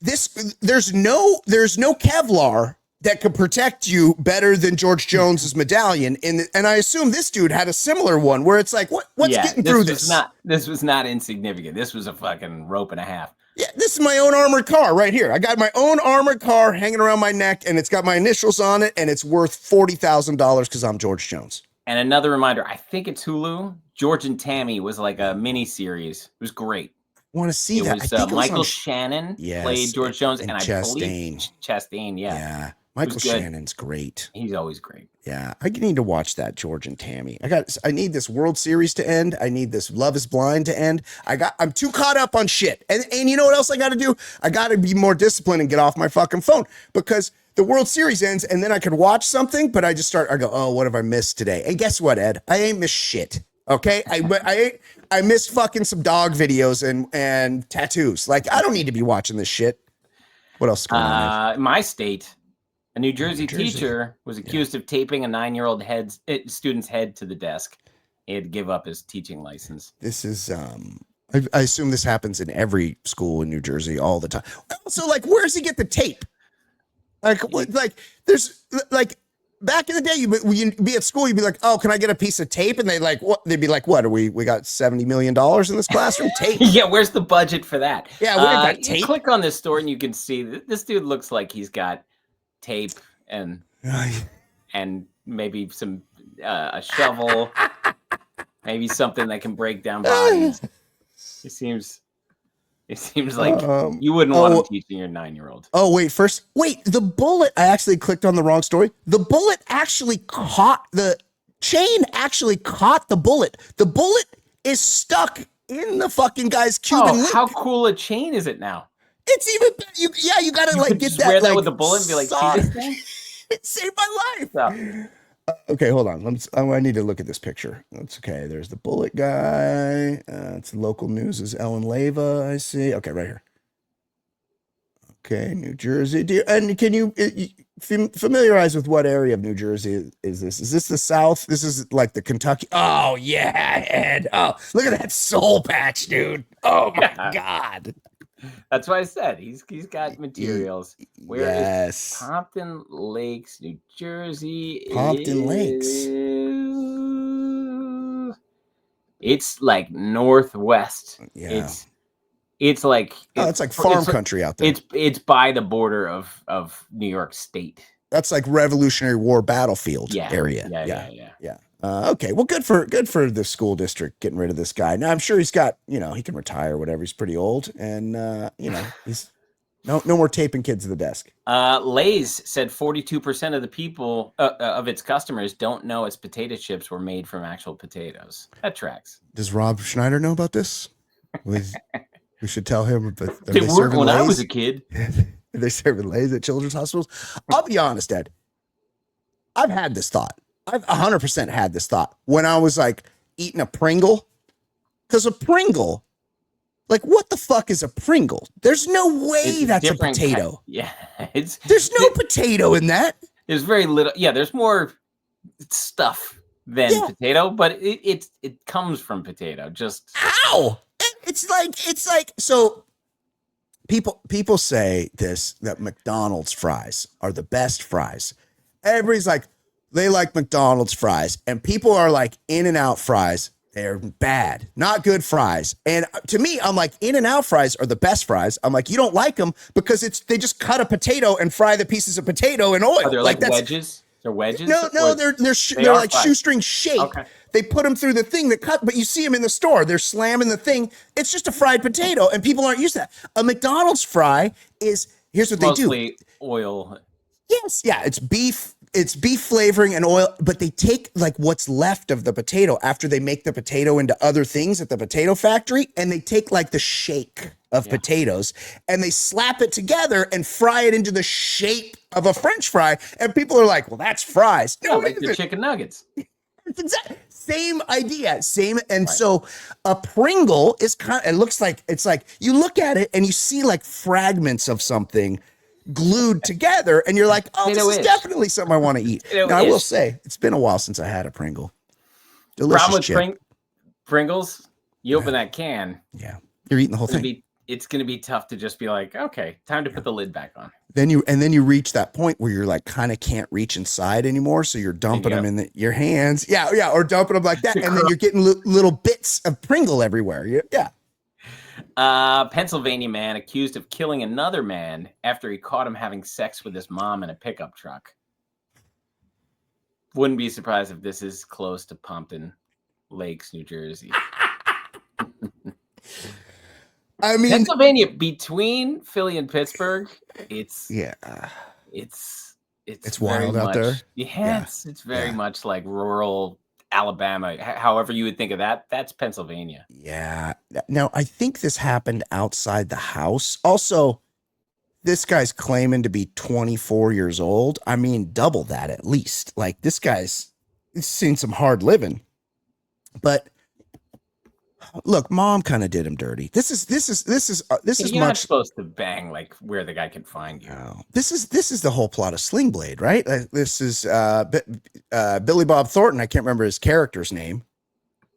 there's no Kevlar that could protect you better than George Jones's medallion. And I assume this dude had a similar one where it's like, what's getting through this? This was not insignificant. This was a fucking rope and a half. Yeah, this is my own armored car right here. I got my own armored car hanging around my neck, and it's got my initials on it, and it's worth $40,000 because I'm George Jones. And another reminder, I think it's Hulu. George and Tammy was like a mini series. It was great. Want to see it that? Was, I think Michael Shannon played George Jones, and I believe Chastain. Yeah. Michael Shannon's great. He's always great. Yeah, I need to watch that, George and Tammy. I need this World Series to end. I need this Love Is Blind to end. I'm too caught up on shit. And you know what else I got to do? I got to be more disciplined and get off my fucking phone because the World Series ends and then I could watch something, but I go, oh, what have I missed today? And guess what, Ed? I ain't missed shit. Okay, I missed fucking some dog videos and tattoos. Like I don't need to be watching this shit. What else is going on? My state. A New Jersey teacher was accused of taping a 9-year-old student's head to the desk. He had to give up his teaching license. This is, I assume this happens in every school in New Jersey all the time. So, like, where does he get the tape? Like, there's like back in the day, you'd be at school, you'd be like, oh, can I get a piece of tape? And they'd be like, what? We got $70 million in this classroom? Tape? Yeah, where's the budget for that? Yeah, we got tape. You click on this story and you can see this dude looks like he's got tape and maybe some a shovel, maybe something that can break down bodies. It seems like you wouldn't want him teaching your 9-year-old. Oh wait, the bullet. I actually clicked on the wrong story. The bullet actually caught the chain. Actually caught the bullet. The bullet is stuck in the fucking guy's Cuban lip. How cool a chain is it now? It's even you gotta like get that. Wear that like, with a bullet and be like, see this thing? It saved my life. So. Okay, hold on. I need to look at this picture. That's okay. There's the bullet guy. It's local news is Ellen Leva. I see. Okay, right here. Okay, New Jersey. Can you familiarize with what area of New Jersey is this? Is this the South? This is like the Kentucky. Oh yeah, Ed. Oh, look at that soul patch, dude. Oh my God. That's why I said he's got materials. Where is Pompton Lakes, New Jersey? Pompton Lakes. It's like northwest. Yeah. It's like it's like farm country out there. It's by the border of New York State. That's like Revolutionary War battlefield area. Yeah. Okay, well, good for the school district getting rid of this guy. Now I'm sure he's got, he can retire, whatever. He's pretty old, and he's no more taping kids to the desk. Lay's said 42% of the people of its customers don't know its potato chips were made from actual potatoes. That tracks. Does Rob Schneider know about this? We should tell him. But it worked when I was a kid. Are they serving Lay's at children's hospitals? I'll be honest, Ed. I've had this thought. I've 100% had this thought when I was like eating a Pringle. Because a Pringle, like what the fuck is a Pringle? There's no way that's a potato. There's no potato in that. There's very little. Yeah, there's more stuff than potato, but it comes from potato. Just how? It's like so. People say that McDonald's fries are the best fries. Everybody's like, they like McDonald's fries, and people are like In-N-Out fries. They're bad, not good fries. And to me, I'm like, In-N-Out fries are the best fries. I'm like, you don't like them because they just cut a potato and fry the pieces of potato in oil. Are they like wedges? They're wedges? No, they're like fried. shoestring shape. Okay. They put them through the thing that cut, but you see them in the store. They're slamming the thing. It's just a fried potato, and people aren't used to that. A McDonald's fry here's what they do. Mostly oil. Yes, yeah, it's beef flavoring and oil, but they take like what's left of the potato after they make the potato into other things at the potato factory, and they take like the shake of potatoes and they slap it together and fry it into the shape of a French fry, and people are like, well, that's fries. No, like the chicken nuggets. It's exactly same idea, same. And so a Pringle is it looks like, it's like you look at it and you see like fragments of something glued together, and you're like, oh, this is definitely something I want to eat. Now, I will say, it's been a while since I had a Pringle. Delicious problem chip. with Pringles, you open that can. Yeah, you're eating the whole thing. It's going to be tough to just be like, okay, time to put the lid back on. Then you reach that point where you're like kind of can't reach inside anymore, so you're dumping them in your hands. Yeah, or dumping them like that, and then you're getting little bits of Pringle everywhere. Yeah. Pennsylvania man accused of killing another man after he caught him having sex with his mom in a pickup truck. Wouldn't be surprised if this is close to Pompton Lakes, New Jersey. I mean, Pennsylvania, between Philly and Pittsburgh, it's wild out there. Yeah, it's very much like rural Alabama. However you would think of that, that's Pennsylvania. Yeah. Now, I think this happened outside the house. Also, this guy's claiming to be 24 years old. I mean, double that at least. Like, this guy's seen some hard living. But look, mom kind of did him dirty. This is You're not supposed to bang like where the guy can find you. No. This is the whole plot of Sling Blade, right? This is Billy Bob Thornton. I can't remember his character's name.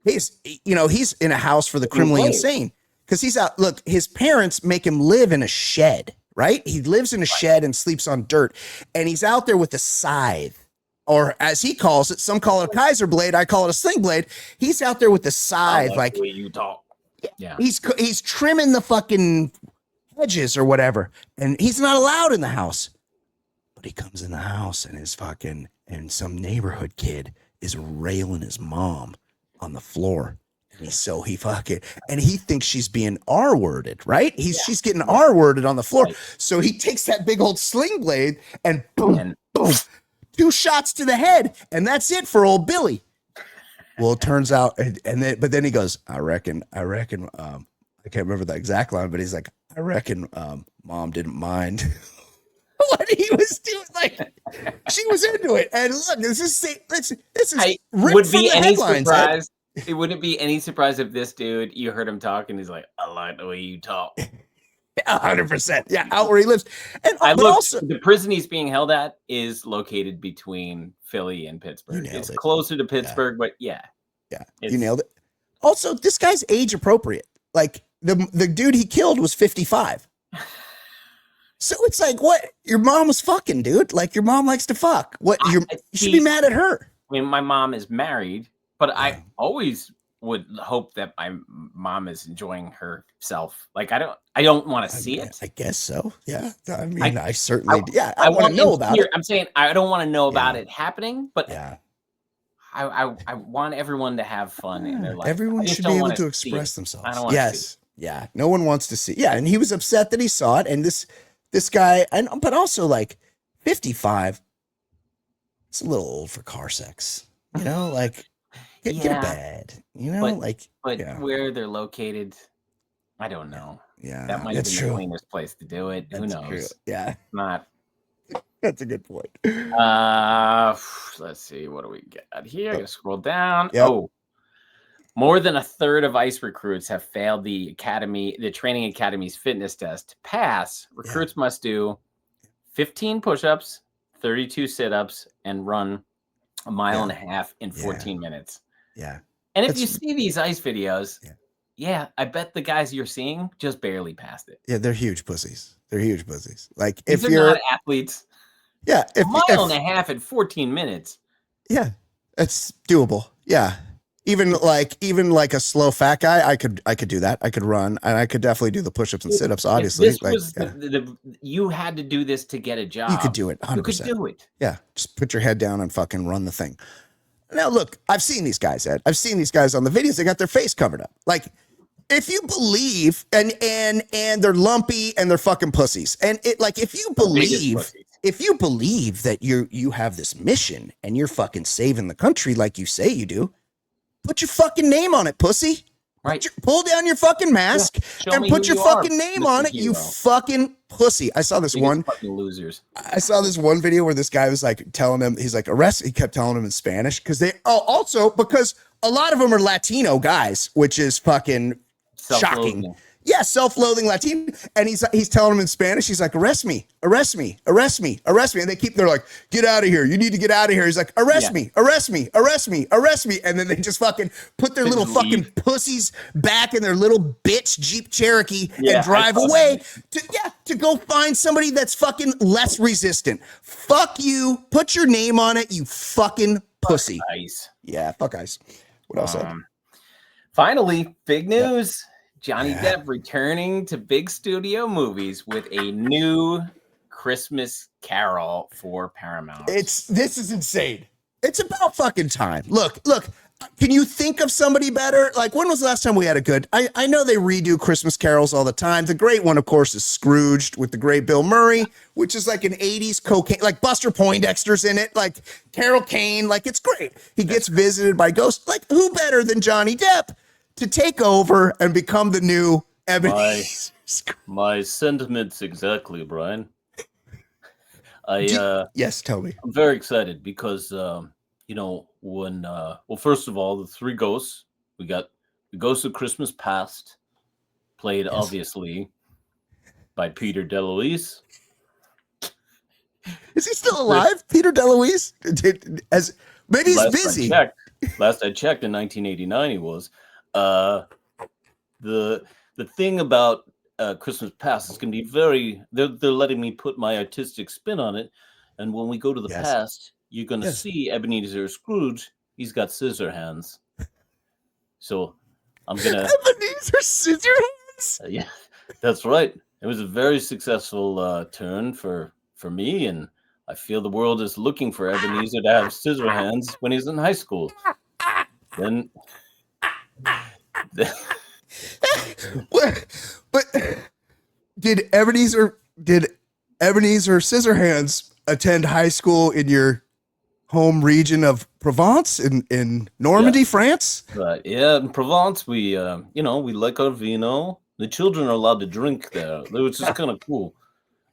He's in a house for the criminally insane because he's out. Look, his parents make him live in a shed, right? He lives in a shed and sleeps on dirt, and he's out there with a scythe. Or as he calls it, some call it a Kaiser blade. I call it a Sling Blade. He's out there with the scythe, like the way you talk. Yeah, he's trimming the fucking hedges or whatever, and he's not allowed in the house. But he comes in the house, and some neighborhood kid is railing his mom on the floor, and he thinks she's being R-worded, right? She's getting R-worded on the floor, so he takes that big old Sling Blade and boom. 2 shots to the head, and that's it for old Billy. Well, it turns out, but then he goes, I reckon, I can't remember the exact line, but he's like, I reckon mom didn't mind what he was doing. Like, she was into it. And look, this is would be any surprise. It wouldn't be any surprise if this dude, you heard him talk, and he's like, I like the way you talk. 100%. Yeah, out where he lives. And also, the prison he's being held at is located between Philly and Pittsburgh. It's closer to Pittsburgh, but yeah, you nailed it. Also, this guy's age appropriate. Like the dude he killed was 55. So it's like, what? Your mom was fucking, dude. Like, your mom likes to fuck. What? You should be mad at her. I mean, my mom is married, but I always would hope that my mom is enjoying herself. Like, I don't want to see it. I guess so. Yeah. I mean, I certainly, I want to know about it. I'm saying I don't want to know about it happening, but I want everyone to have fun in their life. Everyone should be able to express themselves. I don't want to see it. Yeah. No one wants to see. Yeah. And he was upset that he saw it. And this guy, but also like 55, it's a little old for car sex, like, Get a bed, but where they're located, I don't know. Yeah, that might have been the cleanest place to do it. Who knows? True. Yeah, not. That's a good point. Let's see. What do we get here? I gotta scroll down. Yep. Oh, more than a third of ICE recruits have failed the training academy's fitness test. To pass, recruits must do 15 push-ups, 32 sit-ups, and run a mile and a half in 14 minutes. Yeah. And if you see these ICE videos, I bet the guys you're seeing just barely passed it. Yeah, they're huge pussies. Like, if you're not athletes. Yeah. A mile and a half in 14 minutes. Yeah. It's doable. Yeah. Even like a slow fat guy, I could do that. I could run, and I could definitely do the push-ups and sit-ups. Obviously, This like was yeah, you had to do this to get a job. you could do it. 100%. You could do it. Yeah, just put your head down and fucking run the thing. Now, look, I've seen these guys, Ed. I've seen these guys on the videos. They got their face covered up. Like, if you believe, and they're lumpy and they're fucking pussies, and it like if you believe that you have this mission and you're fucking saving the country like you say you do, put your fucking name on it, pussy. Right. Pull down your fucking mask and put your fucking name on it, you fucking pussy. I saw this one. Fucking losers. I saw this one video where this guy was like telling him, he's like, arrest. He kept telling him in Spanish because because a lot of them are Latino guys, which is fucking shocking. Yeah, self-loathing Latino. And he's telling him in Spanish, he's like, arrest me. And they're like, get out of here. You need to get out of here. He's like, arrest me. And then they just fucking put their little fucking pussies back in their little bitch Jeep Cherokee and drive away to go find somebody that's fucking less resistant. Fuck you. Put your name on it, you fucking pussy. Fuck ice. Yeah, fuck ice. What else? Finally, big news. Johnny Depp returning to big studio movies with a new Christmas Carol for Paramount. This is insane. It's about fucking time. Look, can you think of somebody better? Like, when was the last time we had a good, I know they redo Christmas carols all the time. The great one, of course, is Scrooged with the great Bill Murray, which is like an 80s cocaine, like Buster Poindexter's in it, like Carol Kane, like it's great. He gets visited by ghosts. Like, who better than Johnny Depp to take over and become the new Ebenezer? My sentiments exactly, Brian. Yes, tell me. I'm very excited because when first of all, the three ghosts, we got the Ghost of Christmas Past, played obviously by Peter DeLuise. Is he still alive, Peter DeLuise? Maybe he's busy. Last I checked, in 1989 he was. The thing about Christmas Past is going to be they're letting me put my artistic spin on it, and when we go to the past, you're going to see Ebenezer Scrooge. He's got scissor hands, so I'm gonna Ebenezer Scissorhands. Yeah, that's right. It was a very successful turn for me, and I feel the world is looking for Ebenezer to have scissor hands when he's in high school. Then but did Ebenezer Scissorhands attend high school in your home region of Provence in Normandy, France? Right. Yeah, in Provence, we we like our vino. The children are allowed to drink there, which is kind of cool.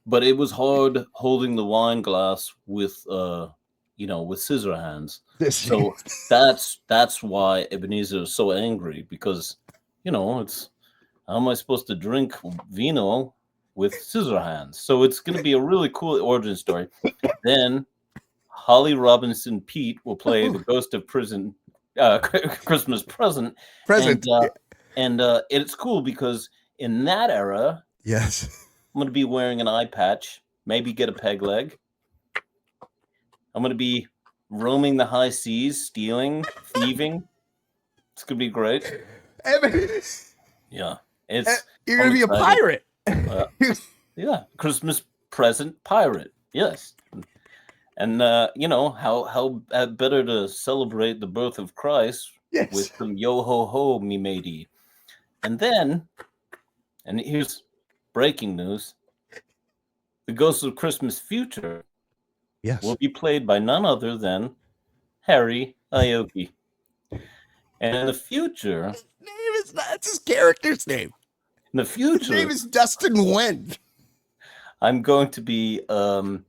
But it was hard holding the wine glass with scissor hands. So that's why Ebenezer is so angry, because it's, how am I supposed to drink vino with scissor hands? So it's going to be a really cool origin story. Then Holly Robinson Pete will play the Ghost of Christmas Present. And it's cool because in that era, I'm going to be wearing an eye patch, maybe get a peg leg. I'm going to be roaming the high seas, stealing, thieving. It's going to be great. Yeah. You're going to be a pirate. Yeah. Christmas present pirate. Yes. And, how better to celebrate the birth of Christ with some yo-ho-ho, me matey. And then, and here's breaking news, the Ghost of Christmas Future will be played by none other than Harry Aoki. And in the future, that's his character's name. In the future, his name is Dustin Nguyen. I'm going to be caught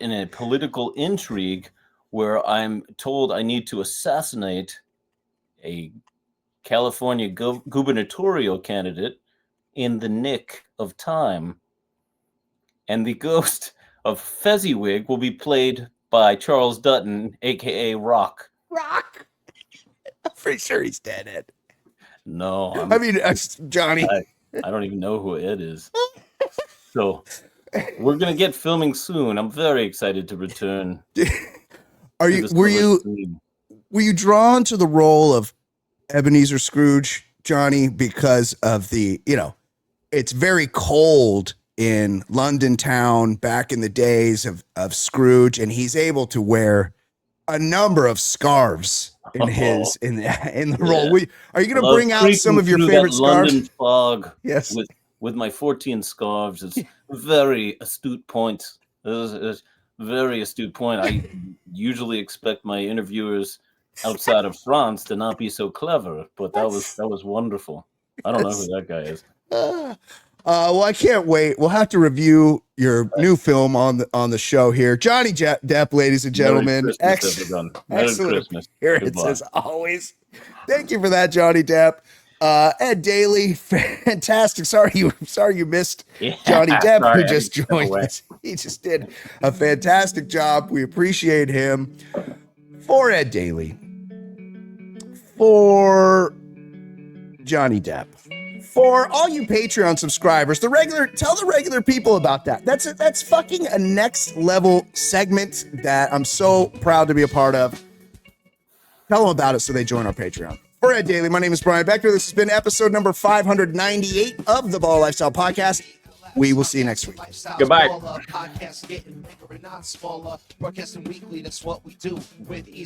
in a political intrigue where I'm told I need to assassinate a California gubernatorial candidate in the nick of time. And the ghost of Fezziwig will be played by Charles Dutton, a.k.a. Rock. Rock? I'm pretty sure he's dead, Ed. No. Johnny. I don't even know who Ed is. So we're going to get filming soon. I'm very excited to return. Were were you drawn to the role of Ebenezer Scrooge, Johnny, because of the, it's very cold in London town back in the days of Scrooge, and he's able to wear a number of scarves in the role. Are you going to bring out some of your favorite scarves? London fog. Yes. With my 14 scarves. It's a very astute point. It's a very astute point. I usually expect my interviewers outside of France to not be so clever, but that was wonderful. I don't know who that guy is. Well, I can't wait. We'll have to review your new film on the show here. Johnny Depp, ladies and gentlemen. Excellent appearance as always. Thank you for that, Johnny Depp. Ed Daly, fantastic. Sorry you missed Johnny Depp, who just joined us. He just did a fantastic job. We appreciate him. For Ed Daly, for Johnny Depp, for all you Patreon subscribers, tell the regular people about that. That's fucking a next level segment that I'm so proud to be a part of. Tell them about it so they join our Patreon. For Ed Daly, my name is Brian Becker. This has been episode number 598 of the Baller Lifestyle Podcast. We will see you next week. Goodbye. Podcast getting bigger and not smaller. Broadcasting weekly, that's what we do with easy.